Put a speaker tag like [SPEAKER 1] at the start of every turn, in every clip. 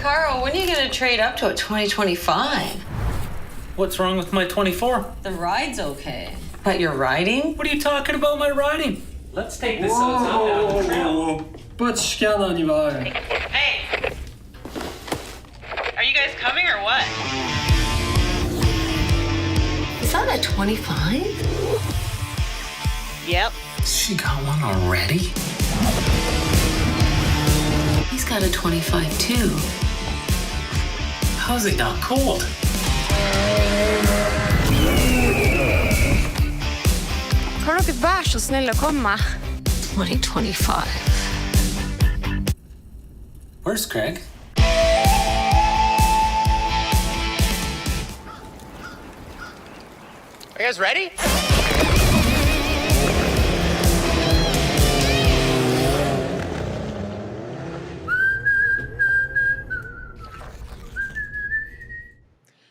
[SPEAKER 1] Carl, when are you going to trade up to a 2025?
[SPEAKER 2] What's wrong with my 24?
[SPEAKER 1] The ride's okay. But you're riding?
[SPEAKER 2] What are you talking about my riding? Let's take this outside down the trail.
[SPEAKER 1] Hey! Are you guys coming or what? Is that a 25? Yep.
[SPEAKER 2] She got one already?
[SPEAKER 1] He's got a 25 too.
[SPEAKER 2] How's it not cold?
[SPEAKER 3] Kan dere være så snill å komme?
[SPEAKER 1] 2025.
[SPEAKER 2] Where's Craig?
[SPEAKER 4] Are you guys ready?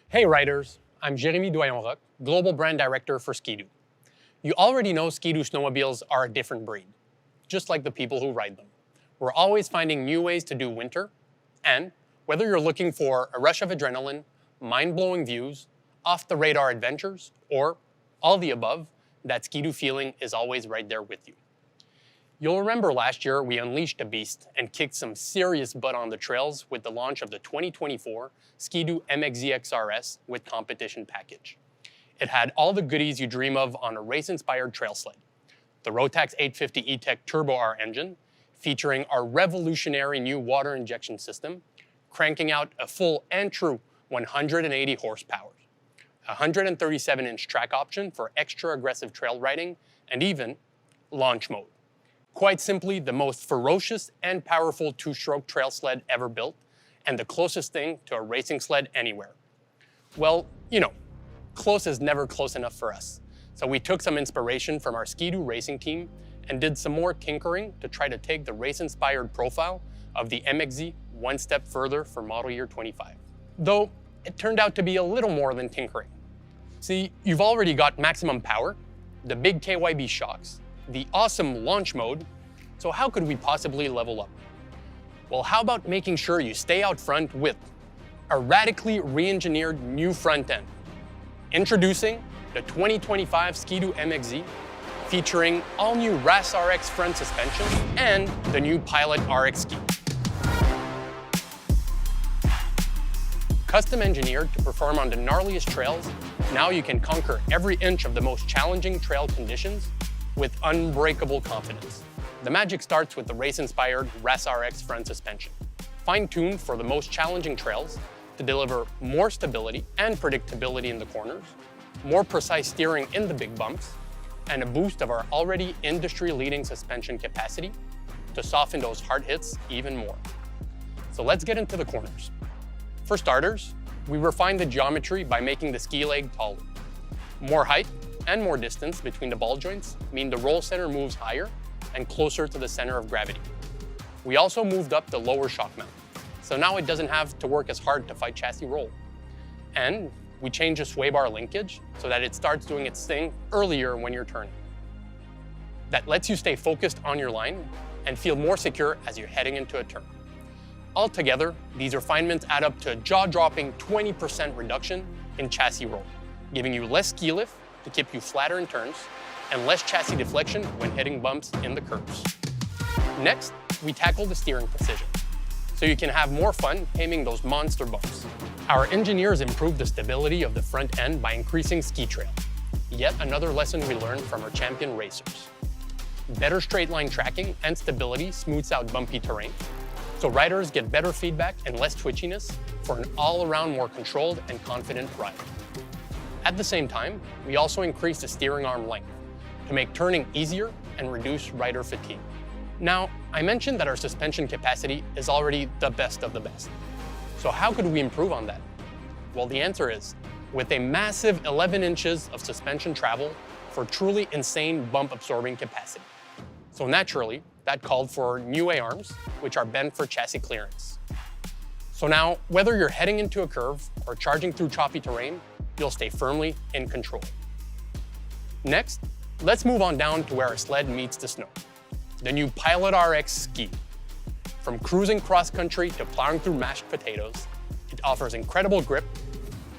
[SPEAKER 5] Hey riders, I'm Jérémy Doyon-Roch, Global Brand Director for Ski-Doo. You already know Ski-Doo snowmobiles are a different breed, just like the people who ride them. We're always finding new ways to do winter, and whether you're looking for a rush of adrenaline, mind-blowing views, off-the-radar adventures, or all the above, that Ski-Doo feeling is always right there with you. You'll remember last year we unleashed a beast and kicked some serious butt on the trails with the launch of the 2024 Ski-Doo MXZ XRS with competition package. It had all the goodies you dream of on a race-inspired trail sled. The Rotax 850 E-Tech Turbo R engine, featuring our revolutionary new water injection system, cranking out a full and true 180 horsepower, a 137-inch track option for extra aggressive trail riding, and even launch mode. Quite simply, the most ferocious and powerful two-stroke trail sled ever built, and the closest thing to a racing sled anywhere. Well, you know, close is never close enough for us. So we took some inspiration from our Ski-Doo racing team and did some more tinkering to try to take the race-inspired profile of the MXZ one step further for model year 25. Though, it turned out to be a little more than tinkering. See, you've already got maximum power, the big KYB shocks, the awesome launch mode, so how could we possibly level up? Well, how about making sure you stay out front with a radically re-engineered new front end? Introducing the 2025 Ski-Doo MXZ, featuring all-new RAS RX front suspension and the new Pilot RX ski. Custom engineered to perform on the gnarliest trails, now you can conquer every inch of the most challenging trail conditions with unbreakable confidence. The magic starts with the race-inspired RAS RX front suspension, fine-tuned for the most challenging trails to deliver more stability and predictability in the corners, more precise steering in the big bumps, and a boost of our already industry-leading suspension capacity to soften those hard hits even more. So let's get into the corners. For starters, we refined the geometry by making the ski leg taller. More height and more distance between the ball joints mean the roll center moves higher and closer to the center of gravity. We also moved up the lower shock mount, so now it doesn't have to work as hard to fight chassis roll. And we changed the sway bar linkage so that it starts doing its thing earlier when you're turning. That lets you stay focused on your line and feel more secure as you're heading into a turn. Altogether, these refinements add up to a jaw-dropping 20% reduction in chassis roll, giving you less ski lift to keep you flatter in turns and less chassis deflection when hitting bumps in the curves. Next, we tackle the steering precision, so you can have more fun aiming those monster bumps. Our engineers improved the stability of the front end by increasing ski trail, yet another lesson we learned from our champion racers. Better straight line tracking and stability smooths out bumpy terrain, so riders get better feedback and less twitchiness for an all-around more controlled and confident ride. At the same time, we also increased the steering arm length to make turning easier and reduce rider fatigue. Now, I mentioned that our suspension capacity is already the best of the best. So how could we improve on that? Well, the answer is, with a massive 11 inches of suspension travel for truly insane bump-absorbing capacity. So naturally, that called for new A-arms, which are bent for chassis clearance. So now, whether you're heading into a curve or charging through choppy terrain, you'll stay firmly in control. Next, let's move on down to where our sled meets the snow, the new Pilot RX ski. From cruising cross-country to plowing through mashed potatoes, it offers incredible grip,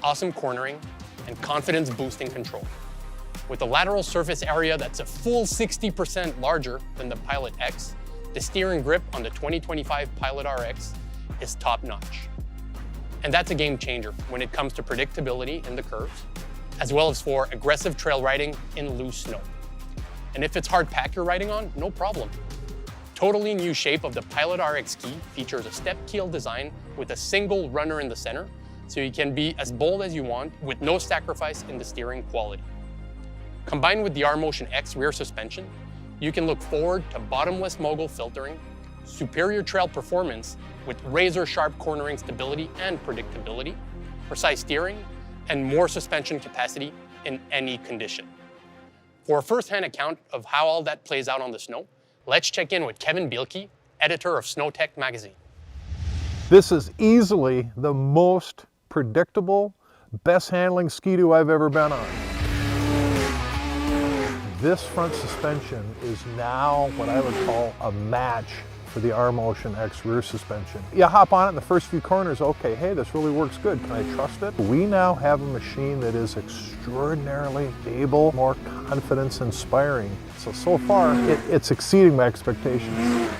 [SPEAKER 5] awesome cornering, and confidence-boosting control. With a lateral surface area that's a full 60% larger than the Pilot X, the steering grip on the 2025 Pilot RX is top-notch. And that's a game changer when it comes to predictability in the curves, as well as for aggressive trail riding in loose snow. And if it's hard pack you're riding on, no problem. Totally new shape of the Pilot RX ski features a step keel design with a single runner in the center, so you can be as bold as you want with no sacrifice in the steering quality. Combined with the R-Motion X rear suspension, you can look forward to bottomless mogul filtering, superior trail performance with razor-sharp cornering stability and predictability, precise steering, and more suspension capacity in any condition. For a first-hand account of how all that plays out on the snow, let's check in with Kevin Bielke, editor of SnowTech magazine.
[SPEAKER 4] This is easily the most predictable, best handling Ski-Doo I've ever been on. This front suspension is now what I would call a match for the R-Motion X rear suspension. You hop on it in the first few corners, okay, hey, this really works good. Can I trust it? We now have a machine that is extraordinarily stable, more confidence-inspiring. So far, it's exceeding my expectations.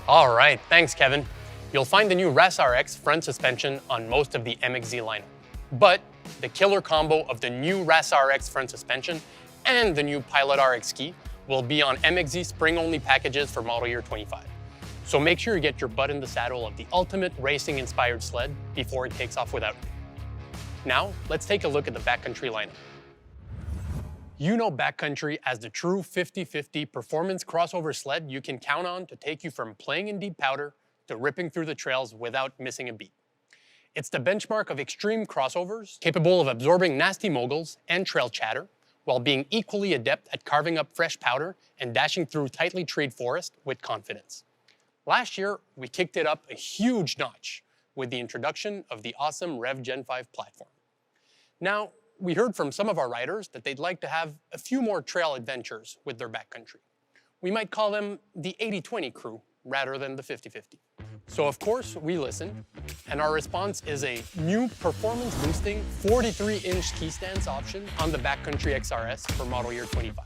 [SPEAKER 5] All right, thanks, Kevin. You'll find the new RAS-RX front suspension on most of the MXZ lineup. But the killer combo of the new RAS-RX front suspension and the new Pilot RX ski will be on MXZ spring-only packages for model year 25. So make sure you get your butt in the saddle of the ultimate racing-inspired sled before it takes off without you. Now, let's take a look at the backcountry lineup. You know backcountry as the true 50-50 performance crossover sled you can count on to take you from playing in deep powder to ripping through the trails without missing a beat. It's the benchmark of extreme crossovers, capable of absorbing nasty moguls and trail chatter, while being equally adept at carving up fresh powder and dashing through tightly treed forest with confidence. Last year, we kicked it up a huge notch with the introduction of the awesome Rev Gen 5 platform. Now, we heard from some of our riders that they'd like to have a few more trail adventures with their backcountry. We might call them the 80-20 crew rather than the 50-50. So of course, we listened, and our response is a new performance-boosting 43-inch ski stance option on the Backcountry XRS for model year 25.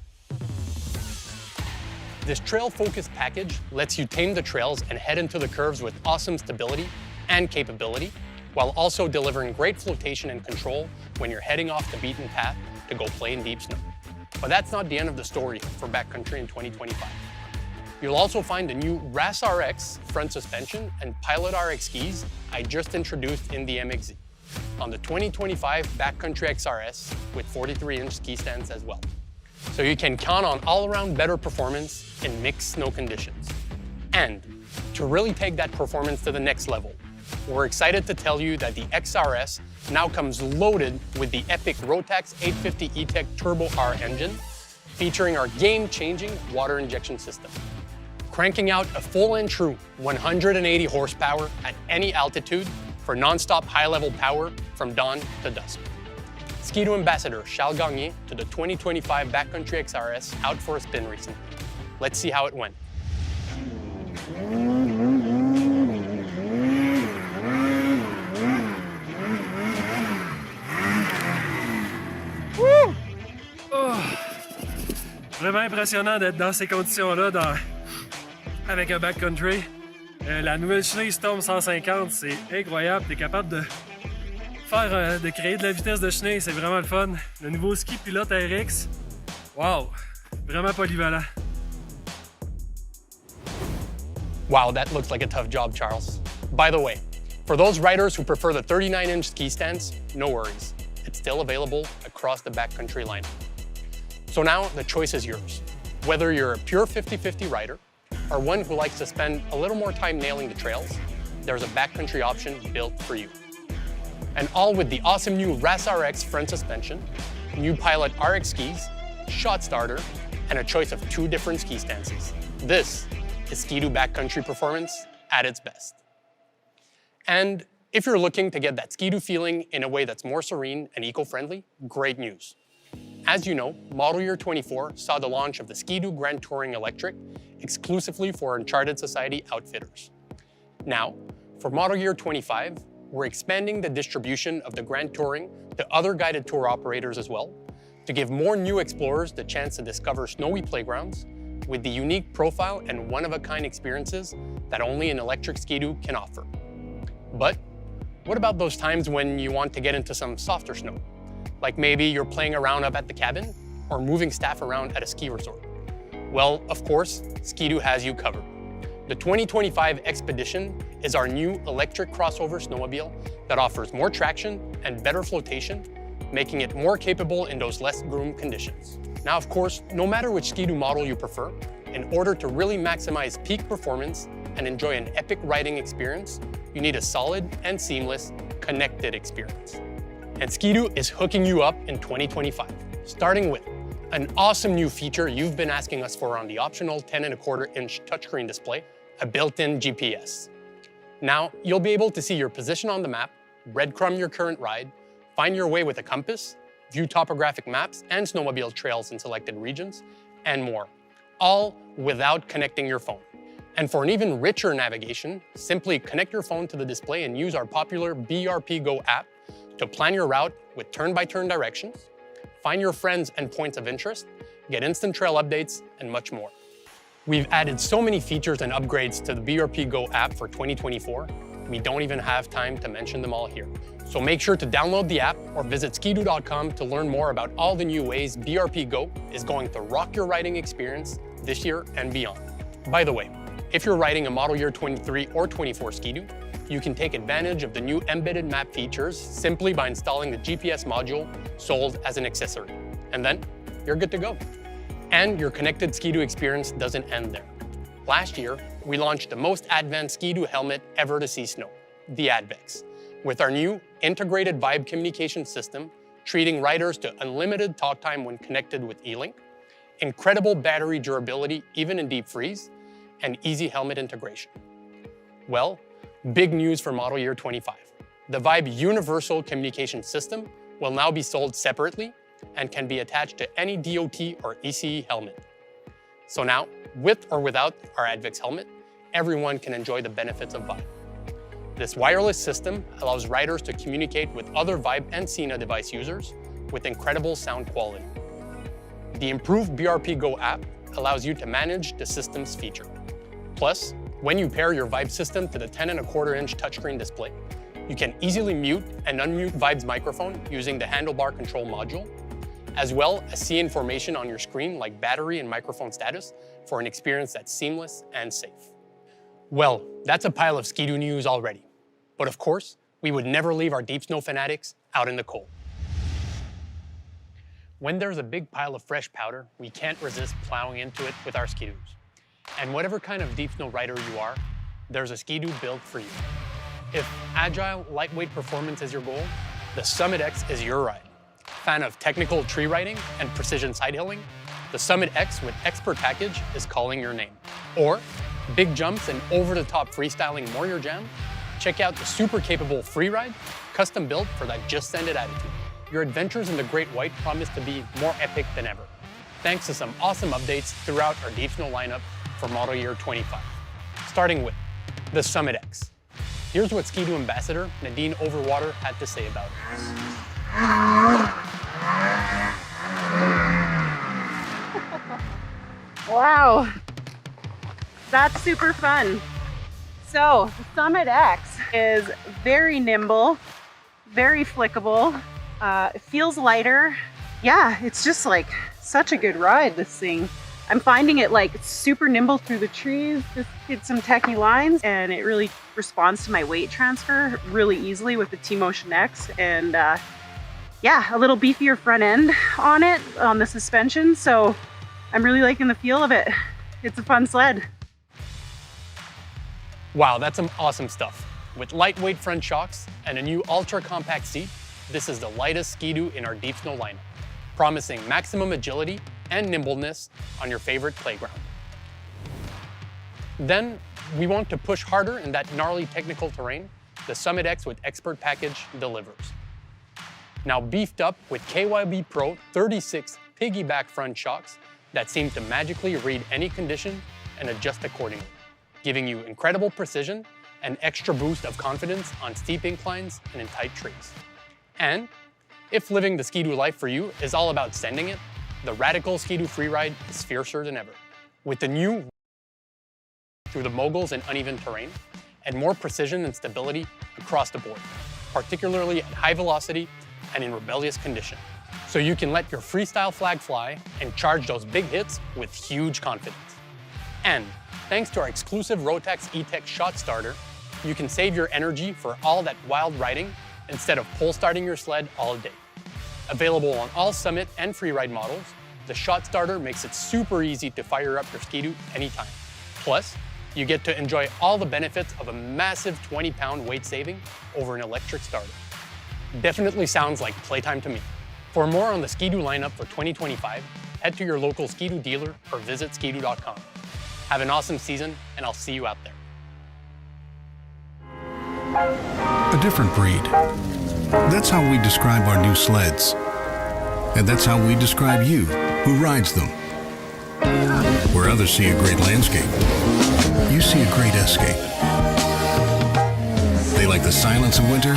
[SPEAKER 5] This trail-focused package lets you tame the trails and head into the curves with awesome stability and capability, while also delivering great flotation and control when you're heading off the beaten path to go play in deep snow. But that's not the end of the story for backcountry in 2025. You'll also find the new RAS-RX front suspension and Pilot RX skis I just introduced in the MXZ on the 2025 Backcountry XRS with 43-inch ski stands as well. So you can count on all-around better performance in mixed snow conditions. And to really take that performance to the next level, we're excited to tell you that the XRS now comes loaded with the epic Rotax 850 E-Tech Turbo R engine, featuring our game-changing water injection system, cranking out a full and true 180 horsepower at any altitude for non-stop high-level power from dawn to dusk. Ski-Doo ambassador Charles Gagné to the 2025 Backcountry XRS out for a spin recently. Let's see how it went.
[SPEAKER 6] Vraiment impressionnant d'être dans ces conditions-là avec un backcountry. La nouvelle chenille Storm 150, c'est incroyable. Tu es capable de créer de la vitesse de chenille, c'est vraiment le fun. Le nouveau ski Pilote RX, wow, vraiment polyvalent.
[SPEAKER 5] Wow, that looks like a tough job, Charles. By the way, for those riders who prefer the 39-inch ski stance, no worries. It's still available across the backcountry lineup. So now the choice is yours. Whether you're a pure 50-50 rider or one who likes to spend a little more time nailing the trails, there's a backcountry option built for you. And all with the awesome new RAS-RX front suspension, new Pilot RX skis, shot starter, and a choice of 2 different ski stances. This is Ski-Doo backcountry performance at its best. And if you're looking to get that Ski-Doo feeling in a way that's more serene and eco-friendly, great news. As you know, model year 24 saw the launch of the Ski-Doo Grand Touring Electric exclusively for Uncharted Society outfitters. Now, for model year 25, we're expanding the distribution of the Grand Touring to other guided tour operators as well, to give more new explorers the chance to discover snowy playgrounds with the unique profile and one-of-a-kind experiences that only an electric Ski-Doo can offer. But what about those times when you want to get into some softer snow? Like maybe you're playing around up at the cabin or moving staff around at a ski resort. Well, of course, Ski-Doo has you covered. The 2025 Expedition is our new electric crossover snowmobile that offers more traction and better flotation, making it more capable in those less groomed conditions. Now, of course, no matter which Ski-Doo model you prefer, in order to really maximize peak performance and enjoy an epic riding experience, you need a solid and seamless connected experience. And Ski-Doo is hooking you up in 2025, starting with an awesome new feature you've been asking us for on the optional 10.25-inch touchscreen display, a built-in GPS. Now, you'll be able to see your position on the map, breadcrumb your current ride, find your way with a compass, view topographic maps and snowmobile trails in selected regions, and more, all without connecting your phone. And for an even richer navigation, simply connect your phone to the display and use our popular BRP Go app to plan your route with turn-by-turn directions, find your friends and points of interest, get instant trail updates, and much more. We've added so many features and upgrades to the BRP Go app for 2024, we don't even have time to mention them all here. So make sure to download the app or visit skidoo.com to learn more about all the new ways BRP Go is going to rock your riding experience this year and beyond. By the way, if you're riding a model year 23 or 24 Ski-Doo, you can take advantage of the new embedded map features simply by installing the GPS module sold as an accessory. And then you're good to go. And your connected Ski-Doo experience doesn't end there. Last year, we launched the most advanced Ski-Doo helmet ever to see snow, the Advex, with our new integrated Vibe communication system, treating riders to unlimited talk time when connected with E-Link, incredible battery durability even in deep freeze, and easy helmet integration. Well, big news for model year 25. The Vibe Universal Communication System will now be sold separately and can be attached to any DOT or ECE helmet. So now, with or without our Advex helmet, everyone can enjoy the benefits of Vibe. This wireless system allows riders to communicate with other Vibe and Sena device users with incredible sound quality. The improved BRP Go app allows you to manage the system's feature. Plus, when you pair your Vibe system to the 10.25-inch touchscreen display, you can easily mute and unmute Vibe's microphone using the handlebar control module, as well as see information on your screen like battery and microphone status for an experience that's seamless and safe. Well, that's a pile of Ski-Doo news already. But of course, we would never leave our deep snow fanatics out in the cold. When there's a big pile of fresh powder, we can't resist plowing into it with our Ski-Doos. And whatever kind of deep snow rider you are, there's a Ski-Doo built for you. If agile, lightweight performance is your goal, the Summit X is your ride. Fan of technical tree riding and precision side hilling, the Summit X with Expert Package is calling your name. Or big jumps and over-the-top freestyling more your jam? Check out the super capable Freeride, custom built for that just send it attitude. Your adventures in the Great White promise to be more epic than ever, thanks to some awesome updates throughout our deep snow lineup for model year 25. Starting with the Summit X. Here's what Ski-Doo ambassador Nadine Overwater had to say about it.
[SPEAKER 1] Wow, that's super fun. So the Summit X is very nimble, very flickable. It feels lighter. Yeah, it's just like such a good ride, this thing. I'm finding it like super nimble through the trees, just hit some techie lines, and it really responds to my weight transfer really easily with the T-Motion X. And yeah, a little beefier front end on it, on the suspension. So I'm really liking the feel of it. It's a fun sled.
[SPEAKER 5] Wow, that's some awesome stuff. With lightweight front shocks and a new ultra-compact seat, this is the lightest Ski-Doo in our deep snow lineup, promising maximum agility and nimbleness on your favorite playground. Then, we want to push harder in that gnarly technical terrain. The Summit X with Expert Package delivers. Now beefed up with KYB Pro 36 piggyback front shocks that seem to magically read any condition and adjust accordingly, giving you incredible precision an extra boost of confidence on steep inclines and in tight trees. And if living the Ski-Doo life for you is all about sending it, the Radical Ski-Doo Freeride is fiercer than ever. With the new through the moguls and uneven terrain, and more precision and stability across the board, particularly at high velocity and in rebellious condition. So you can let your freestyle flag fly and charge those big hits with huge confidence. And thanks to our exclusive Rotax E-Tech shot starter, you can save your energy for all that wild riding instead of pole starting your sled all day. Available on all Summit and Freeride models, the shot starter makes it super easy to fire up your Ski-Doo anytime. Plus, you get to enjoy all the benefits of a massive 20-pound weight saving over an electric starter. Definitely sounds like playtime to me. For more on the Ski-Doo lineup for 2025, head to your local Ski-Doo dealer or visit skidoo.com. Have an awesome season, and I'll see you out there.
[SPEAKER 7] A different breed. That's how we describe our new sleds. And that's how we describe you, who rides them. Where others see a great landscape, you see a great escape. They like the silence of winter?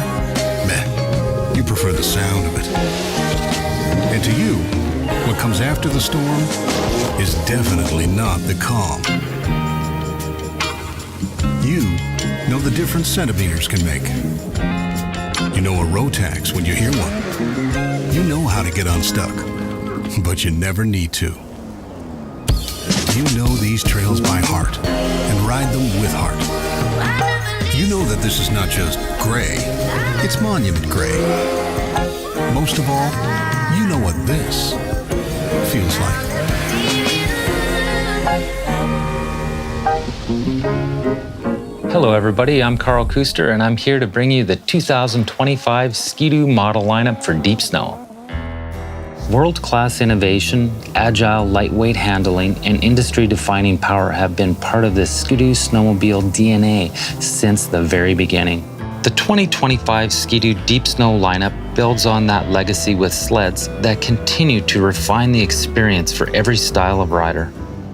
[SPEAKER 7] Meh, you prefer the sound of it. And to you, what comes after the storm is definitely not the calm. You know the difference centimeters can make. You know a Rotax when you hear one. You know how to get unstuck, but you never need to. You know these trails by heart and ride them with heart. You know that this is not just gray, it's monument gray. Most of all, you know what this feels like.
[SPEAKER 8] Hello everybody, I'm Carl Kuster and I'm here to bring you the 2025 Ski-Doo model lineup for Deep Snow. World-class innovation, agile, lightweight handling, and industry-defining power have been part of the Ski-Doo snowmobile DNA since the very beginning. The 2025 Ski-Doo Deep Snow lineup builds on that legacy with sleds that continue to refine the experience for every style of rider.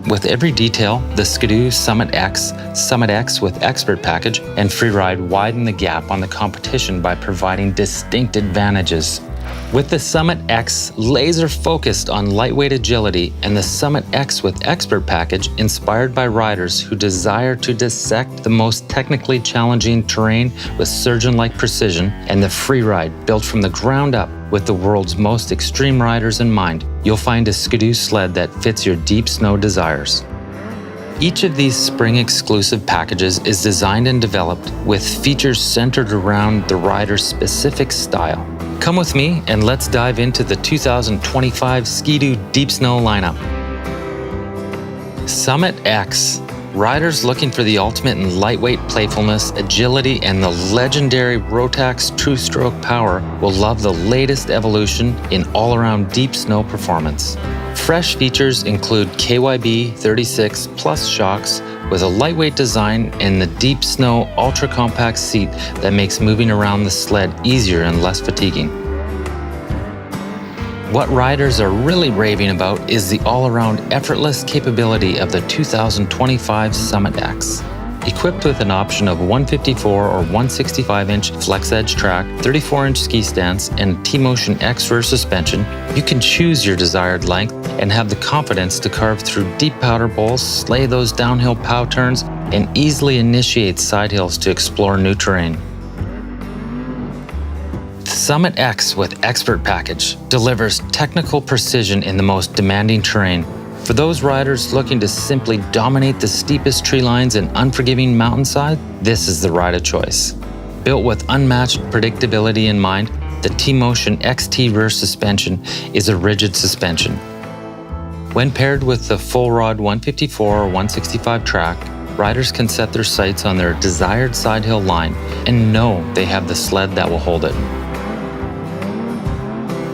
[SPEAKER 8] With every detail, the Ski-Doo Summit X, Summit X with Expert Package, and Freeride widen the gap on the competition by providing distinct advantages. With the Summit X laser focused on lightweight agility and the Summit X with Expert Package inspired by riders who desire to dissect the most technically challenging terrain with surgeon-like precision, and the Freeride built from the ground up with the world's most extreme riders in mind, you'll find a Ski-Doo sled that fits your deep snow desires. Each of these spring-exclusive packages is designed and developed with features centered around the rider's specific style. Come with me and let's dive into the 2025 Ski-Doo Deep Snow lineup. Summit X. Riders looking for the ultimate in lightweight playfulness, agility, and the legendary Rotax True Stroke power will love the latest evolution in all-around deep snow performance. Fresh features include KYB 36 Plus shocks with a lightweight design and the Deep Snow ultra-compact seat that makes moving around the sled easier and less fatiguing. What riders are really raving about is the all-around effortless capability of the 2025 Summit X. Equipped with an option of 154 or 165-inch flex edge track, 34-inch ski stance, and T-Motion X rear suspension, you can choose your desired length and have the confidence to carve through deep powder bowls, slay those downhill pow turns, and easily initiate side hills to explore new terrain. The Summit X with Expert Package delivers technical precision in the most demanding terrain. For those riders looking to simply dominate the steepest tree lines and unforgiving mountainside, this is the ride of choice. Built with unmatched predictability in mind, the T-Motion XT rear suspension is a rigid suspension. When paired with the full rod 154 or 165 track, riders can set their sights on their desired side hill line and know they have the sled that will hold it.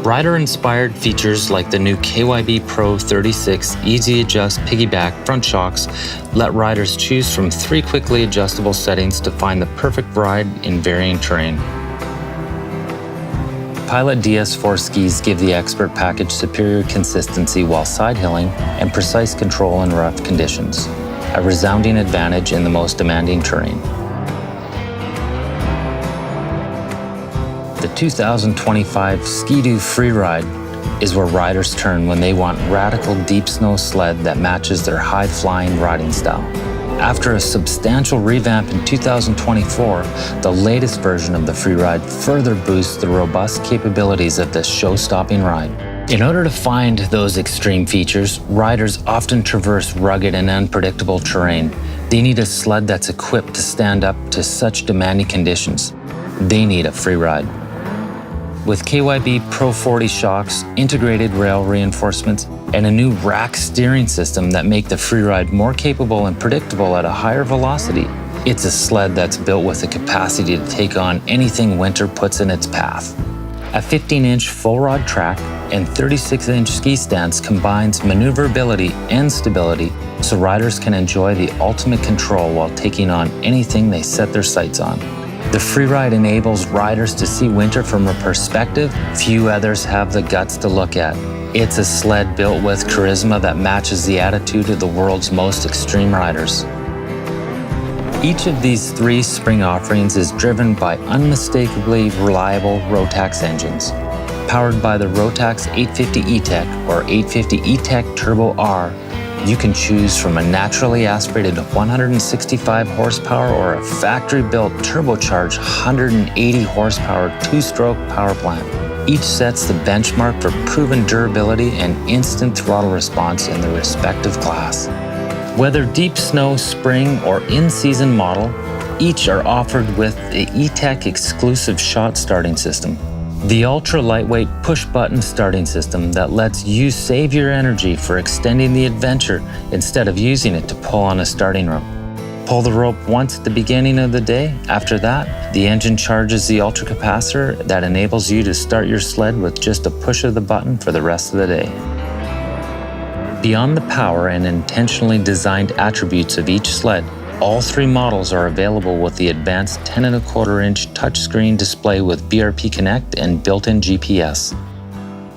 [SPEAKER 8] Rider-inspired features like the new KYB Pro 36 Easy Adjust Piggyback front shocks let riders choose from 3 quickly adjustable settings to find the perfect ride in varying terrain. Pilot DS4 skis give the Expert Package superior consistency while side-hilling and precise control in rough conditions, a resounding advantage in the most demanding terrain. The 2025 Ski-Doo Freeride is where riders turn when they want radical deep snow sled that matches their high-flying riding style. After a substantial revamp in 2024, the latest version of the Freeride further boosts the robust capabilities of this show-stopping ride. In order to find those extreme features, riders often traverse rugged and unpredictable terrain. They need a sled that's equipped to stand up to such demanding conditions. They need a Freeride. With KYB Pro 40 shocks, integrated rail reinforcements, and a new rack steering system that make the Freeride more capable and predictable at a higher velocity, it's a sled that's built with the capacity to take on anything winter puts in its path. A 15-inch full-rod track and 36-inch ski stance combines maneuverability and stability so riders can enjoy the ultimate control while taking on anything they set their sights on. The Freeride enables riders to see winter from a perspective few others have the guts to look at. It's a sled built with charisma that matches the attitude of the world's most extreme riders. Each of these 3 spring offerings is driven by unmistakably reliable Rotax engines. Powered by the Rotax 850 E-Tech or 850 E-Tech Turbo R, you can choose from a naturally aspirated 165 horsepower or a factory-built turbocharged 180 horsepower 2-stroke power plant. Each sets the benchmark for proven durability and instant throttle response in their respective class. Whether deep snow, spring, or in-season model, each are offered with the E-Tech exclusive shot starting system. The ultra-lightweight push-button starting system that lets you save your energy for extending the adventure instead of using it to pull on a starting rope. Pull the rope once at the beginning of the day. After that, the engine charges the ultracapacitor that enables you to start your sled with just a push of the button for the rest of the day. Beyond the power and intentionally designed attributes of each sled, all 3 models are available with the advanced 10.25-inch touchscreen display with BRP Connect and built-in GPS.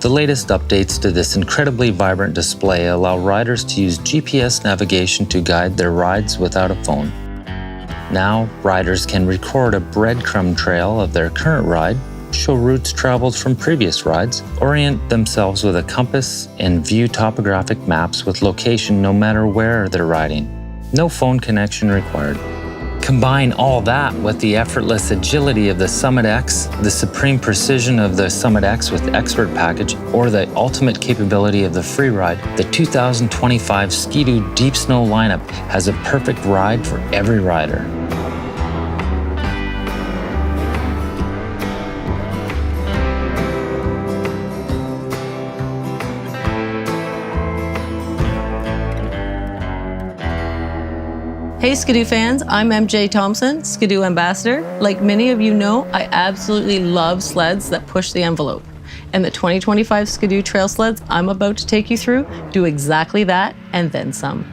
[SPEAKER 8] The latest updates to this incredibly vibrant display allow riders to use GPS navigation to guide their rides without a phone. Now, riders can record a breadcrumb trail of their current ride, show routes traveled from previous rides, orient themselves with a compass, and view topographic maps with location no matter where they're riding. No phone connection required. Combine all that with the effortless agility of the Summit X, the supreme precision of the Summit X with Expert Package, or the ultimate capability of the Freeride, the 2025 Ski-Doo Deep Snow lineup has a perfect ride for every rider.
[SPEAKER 9] Hey Ski-Doo fans, I'm MJ Thompson, Ski-Doo Ambassador. Like many of you know, I absolutely love sleds that push the envelope. And the 2025 Ski-Doo trail sleds I'm about to take you through do exactly that and then some.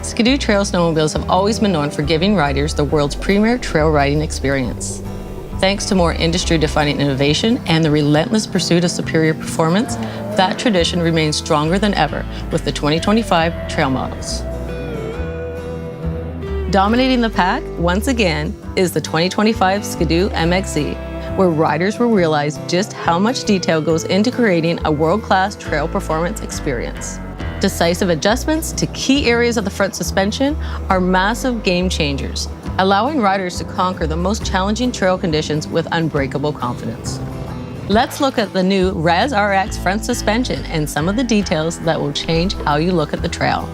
[SPEAKER 9] Ski-Doo trail snowmobiles have always been known for giving riders the world's premier trail riding experience. Thanks to more industry-defining innovation and the relentless pursuit of superior performance, that tradition remains stronger than ever with the 2025 trail models. Dominating the pack, once again, is the 2025 Ski-Doo MXZ, where riders will realize just how much detail goes into creating a world-class trail performance experience. Decisive adjustments to key areas of the front suspension are massive game changers, allowing riders to conquer the most challenging trail conditions with unbreakable confidence. Let's look at the new Res RX front suspension and some of the details that will change how you look at the trail.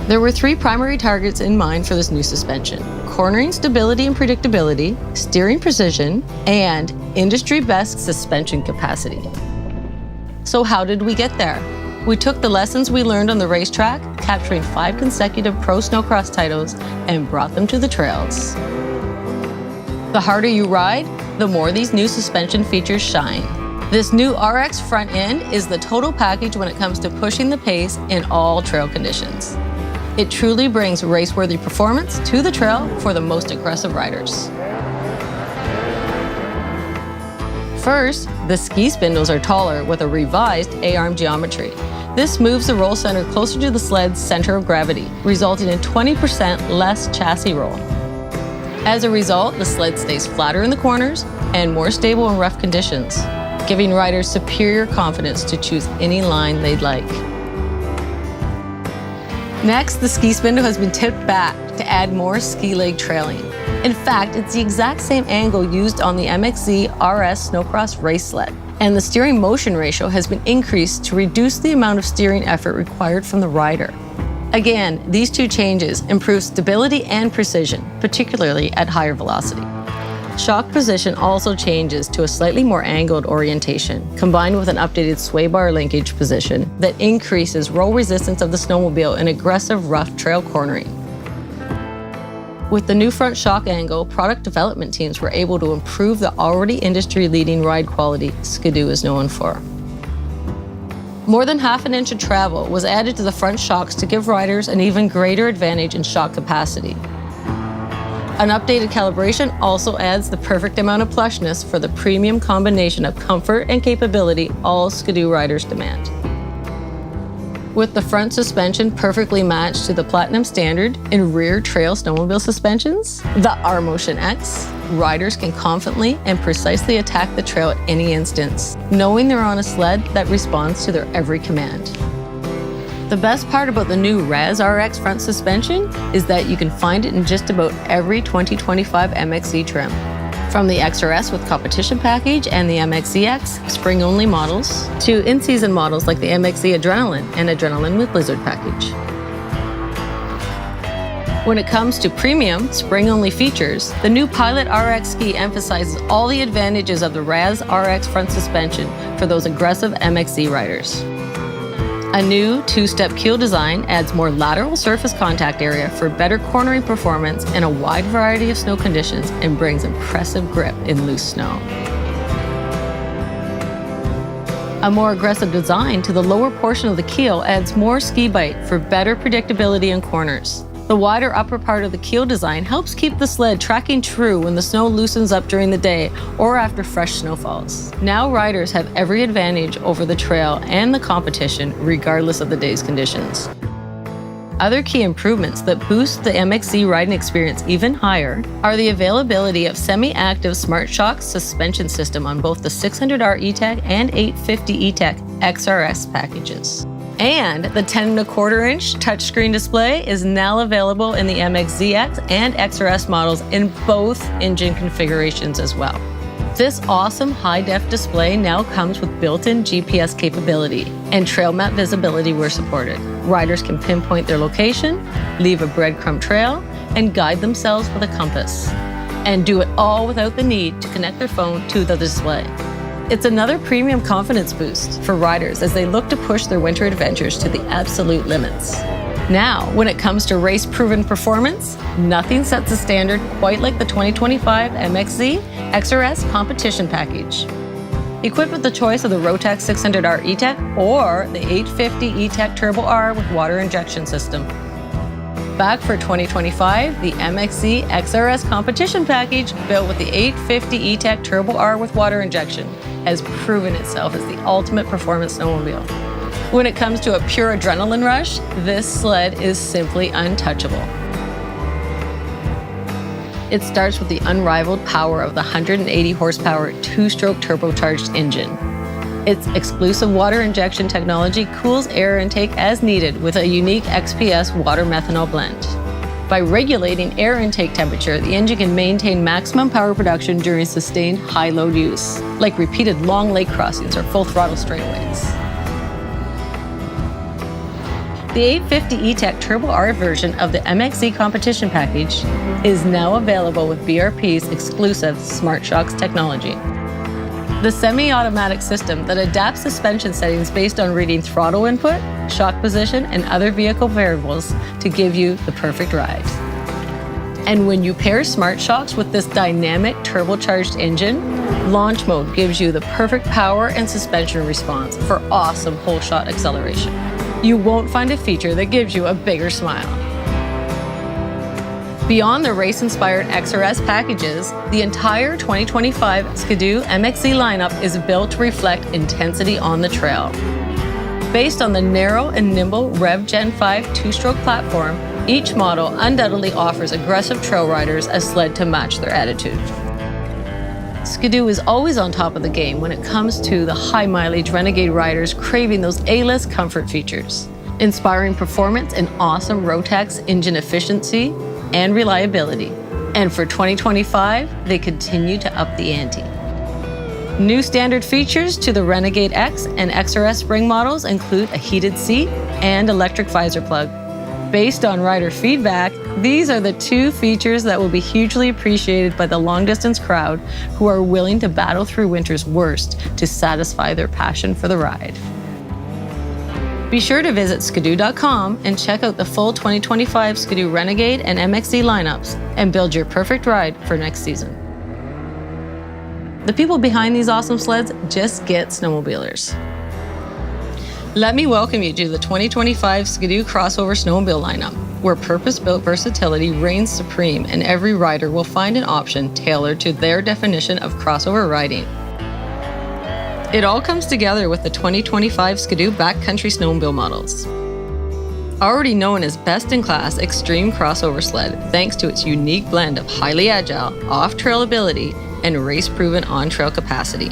[SPEAKER 9] There were 3 primary targets in mind for this new suspension: cornering stability and predictability, steering precision, and industry-best suspension capacity. So how did we get there? We took the lessons we learned on the racetrack, capturing 5 consecutive pro snowcross titles, and brought them to the trails. The harder you ride, the more these new suspension features shine. This new RX front end is the total package when it comes to pushing the pace in all trail conditions. It truly brings race-worthy performance to the trail for the most aggressive riders. First, the ski spindles are taller with a revised A-arm geometry. This moves the roll center closer to the sled's center of gravity, resulting in 20% less chassis roll. As a result, the sled stays flatter in the corners and more stable in rough conditions, giving riders superior confidence to choose any line they'd like. Next, the ski spindle has been tipped back to add more ski leg trailing. In fact, it's the exact same angle used on the MXZ RS Snowcross race sled, and the steering motion ratio has been increased to reduce the amount of steering effort required from the rider. Again, these two changes improve stability and precision, particularly at higher velocity. Shock position also changes to a slightly more angled orientation, combined with an updated sway bar linkage position that increases roll resistance of the snowmobile in aggressive rough trail cornering. With the new front shock angle, product development teams were able to improve the already industry-leading ride quality Ski-Doo is known for. More than half an inch of travel was added to the front shocks to give riders an even greater advantage in shock capacity. An updated calibration also adds the perfect amount of plushness for the premium combination of comfort and capability all Ski-Doo riders demand. With the front suspension perfectly matched to the Platinum Standard and rear trail snowmobile suspensions, the R-Motion X, riders can confidently and precisely attack the trail at any instance, knowing they're on a sled that responds to their every command. The best part about the new Raz RX front suspension is that you can find it in just about every 2025 MXZ trim. From the XRS with competition package and the MXZX spring-only models, to in-season models like the MXZ Adrenaline and Adrenaline with Blizzard package. When it comes to premium, spring-only features, the new Pilot RX ski emphasizes all the advantages of the Raz RX front suspension for those aggressive MXZ riders. A new two-step keel design adds more lateral surface contact area for better cornering performance in a wide variety of snow conditions and brings impressive grip in loose snow. A more aggressive design to the lower portion of the keel adds more ski bite for better predictability in corners. The wider upper part of the keel design helps keep the sled tracking true when the snow loosens up during the day or after fresh snowfalls. Now riders have every advantage over the trail and the competition regardless of the day's conditions. Other key improvements that boost the MXZ riding experience even higher are the availability of semi-active Smart Shock suspension system on both the 600R E-Tech and 850 E-Tech XRS packages. And the 10.25-inch touchscreen display is now available in the MXZX and XRS models in both engine configurations as well. This awesome high-def display now comes with built-in GPS capability and trail map visibility where supported. Riders can pinpoint their location, leave a breadcrumb trail, and guide themselves with a compass. And do it all without the need to connect their phone to the display. It's another premium confidence boost for riders as they look to push their winter adventures to the absolute limits. Now, when it comes to race-proven performance, nothing sets a standard quite like the 2025 MXZ XRS competition package. Equipped with the choice of the Rotax 600R E-Tech or the 850 E-Tech Turbo R with water injection system. Back for 2025, the MXZ XRS competition package, built with the 850 E-Tech Turbo R with water injection, has proven itself as the ultimate performance snowmobile. When it comes to a pure adrenaline rush, this sled is simply untouchable. It starts with the unrivaled power of the 180 horsepower two-stroke turbocharged engine. Its exclusive water injection technology cools air intake as needed with a unique XPS water methanol blend. By regulating air intake temperature, the engine can maintain maximum power production during sustained high load use, like repeated long lake crossings or full throttle straightaways. The 850 E-Tech Turbo R version of the MXZ competition package is now available with BRP's exclusive Smart Shocks technology. The semi-automatic system that adapts suspension settings based on reading throttle input, shock position, and other vehicle variables to give you the perfect ride. And when you pair Smart Shocks with this dynamic turbocharged engine, Launch Mode gives you the perfect power and suspension response for awesome whole shot acceleration. You won't find a feature that gives you a bigger smile. Beyond the race-inspired XRS packages, the entire 2025 Ski-Doo MXZ lineup is built to reflect intensity on the trail. Based on the narrow and nimble Rev Gen 5 two-stroke platform, Each model undoubtedly offers aggressive trail riders a sled to match their attitude. Ski-Doo is always on top of the game when it comes to the high-mileage Renegade riders craving those A-list comfort features, inspiring performance and awesome Rotax engine efficiency and reliability. And for 2025, they continue to up the ante. New standard features to the Renegade X and XRS Spring models include a heated seat and electric visor plug. Based on rider feedback, these are the two features that will be hugely appreciated by the long-distance crowd who are willing to battle through winter's worst to satisfy their passion for the ride. Be sure to visit skidoo.com and check out the full 2025 Ski-Doo Renegade and MXZ lineups and build your perfect ride for next season. The people behind these awesome sleds just get snowmobilers. Let me welcome you to the 2025 Ski-Doo Crossover Snowmobile lineup, where purpose-built versatility reigns supreme and every rider will find an option tailored to their definition of crossover riding. It all comes together with the 2025 Ski-Doo Backcountry Snowmobile models. Already known as best-in-class extreme crossover sled thanks to its unique blend of highly agile, off-trail ability and race-proven on-trail capacity.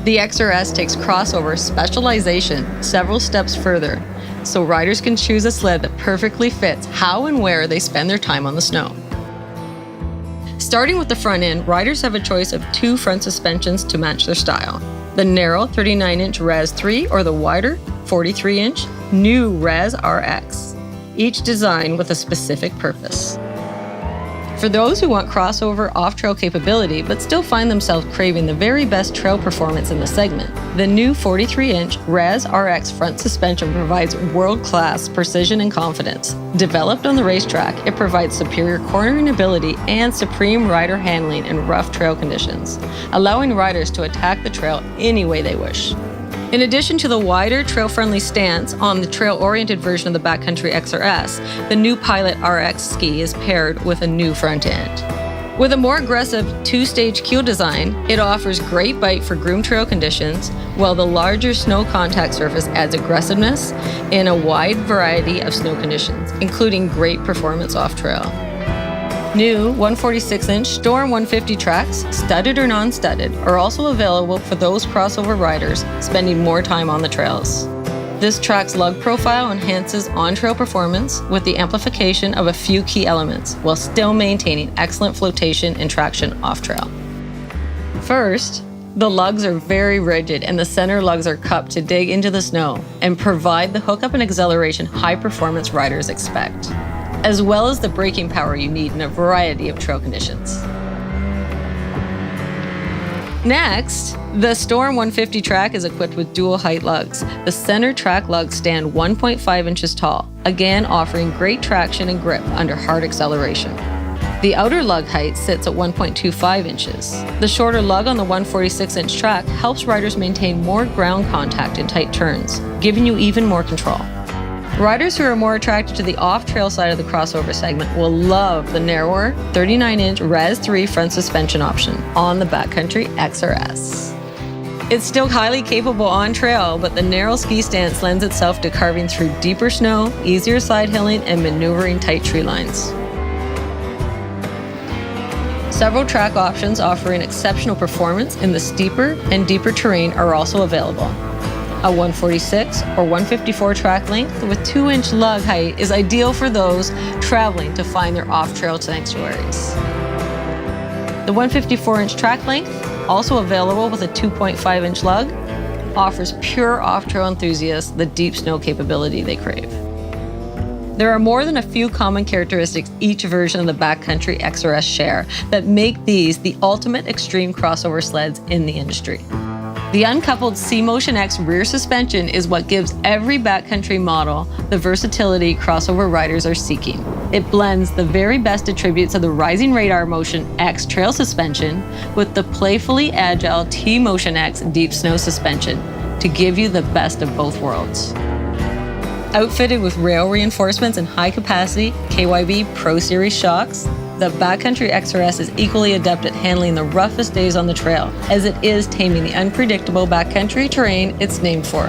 [SPEAKER 9] The XRS takes crossover specialization several steps further, so riders can choose a sled that perfectly fits how and where they spend their time on the snow. Starting with the front end, riders have a choice of two front suspensions to match their style. The narrow 39-inch Res 3 or the wider 43-inch new Res RX, each designed with a specific purpose. For those who want crossover off-trail capability but still find themselves craving the very best trail performance in the segment, the new 43-inch Res RX front suspension provides world-class precision and confidence. Developed on the racetrack, it provides superior cornering ability and supreme rider handling in rough trail conditions, allowing riders to attack the trail any way they wish. In addition to the wider, trail-friendly stance on the trail-oriented version of the Backcountry XRS, the new Pilot RX ski is paired with a new front end. With a more aggressive two-stage keel design, it offers great bite for groomed trail conditions, while the larger snow contact surface adds aggressiveness in a wide variety of snow conditions, including great performance off-trail. New 146-inch Storm 150 tracks, studded or non-studded, are also available for those crossover riders spending more time on the trails. This track's lug profile enhances on-trail performance with the amplification of a few key elements, while still maintaining excellent flotation and traction off-trail. First, the lugs are very rigid and the center lugs are cupped to dig into the snow and provide the hookup and acceleration high-performance riders expect, as well as the braking power you need in a variety of trail conditions. Next, the Storm 150 track is equipped with dual height lugs. The center track lugs stand 1.5 inches tall, again offering great traction and grip under hard acceleration. The outer lug height sits at 1.25 inches. The shorter lug on the 146-inch track helps riders maintain more ground contact in tight turns, giving you even more control. Riders who are more attracted to the off-trail side of the crossover segment will love the narrower 39-inch Res 3 front suspension option on the Backcountry XRS. It's still highly capable on trail, but the narrow ski stance lends itself to carving through deeper snow, easier side hilling, and maneuvering tight tree lines. Several track options offering exceptional performance in the steeper and deeper terrain are also available. A 146 or 154 track length with 2-inch lug height is ideal for those traveling to find their off-trail sanctuaries. The 154-inch track length, also available with a 2.5-inch lug, offers pure off-trail enthusiasts the deep snow capability they crave. There are more than a few common characteristics each version of the Backcountry XRS share that make these the ultimate extreme crossover sleds in the industry. The uncoupled C-Motion X rear suspension is what gives every backcountry model the versatility crossover riders are seeking. It blends the very best attributes of the Rising Radar Motion X trail suspension with the playfully agile T-Motion X deep snow suspension to give you the best of both worlds. Outfitted with rail reinforcements and high-capacity KYB Pro Series shocks, the Backcountry XRS is equally adept at handling the roughest days on the trail, as it is taming the unpredictable backcountry terrain it's named for.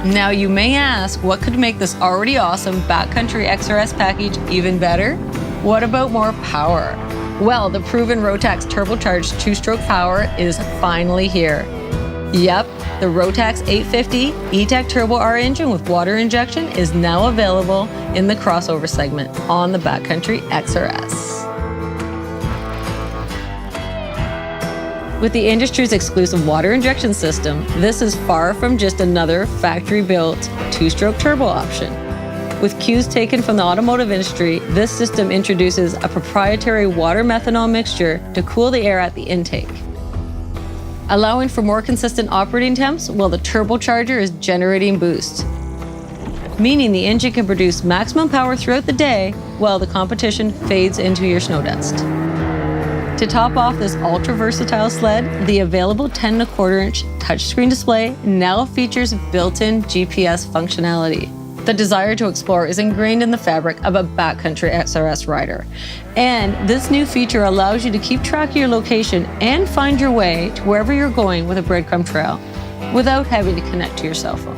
[SPEAKER 9] Now you may ask, what could make this already awesome Backcountry XRS package even better? What about more power? Well, the proven Rotax turbocharged 2-stroke power is finally here. Yep, the Rotax 850 E-Tech Turbo R engine with water injection is now available in the crossover segment on the Backcountry XRS. With the industry's exclusive water injection system, this is far from just another factory-built 2-stroke turbo option. With cues taken from the automotive industry, this system introduces a proprietary water methanol mixture to cool the air at the intake. Allowing for more consistent operating temps while the turbocharger is generating boost, meaning the engine can produce maximum power throughout the day while the competition fades into your snow dust. To top off this ultra-versatile sled, the available 10.25-inch touchscreen display now features built-in GPS functionality. The desire to explore is ingrained in the fabric of a Backcountry XRS rider. And this new feature allows you to keep track of your location and find your way to wherever you're going with a breadcrumb trail without having to connect to your cell phone.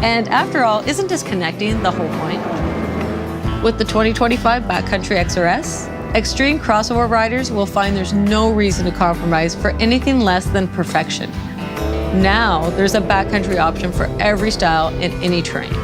[SPEAKER 9] And after all, isn't disconnecting the whole point? With the 2025 Backcountry XRS, extreme crossover riders will find there's no reason to compromise for anything less than perfection. Now, there's a backcountry option for every style in any terrain.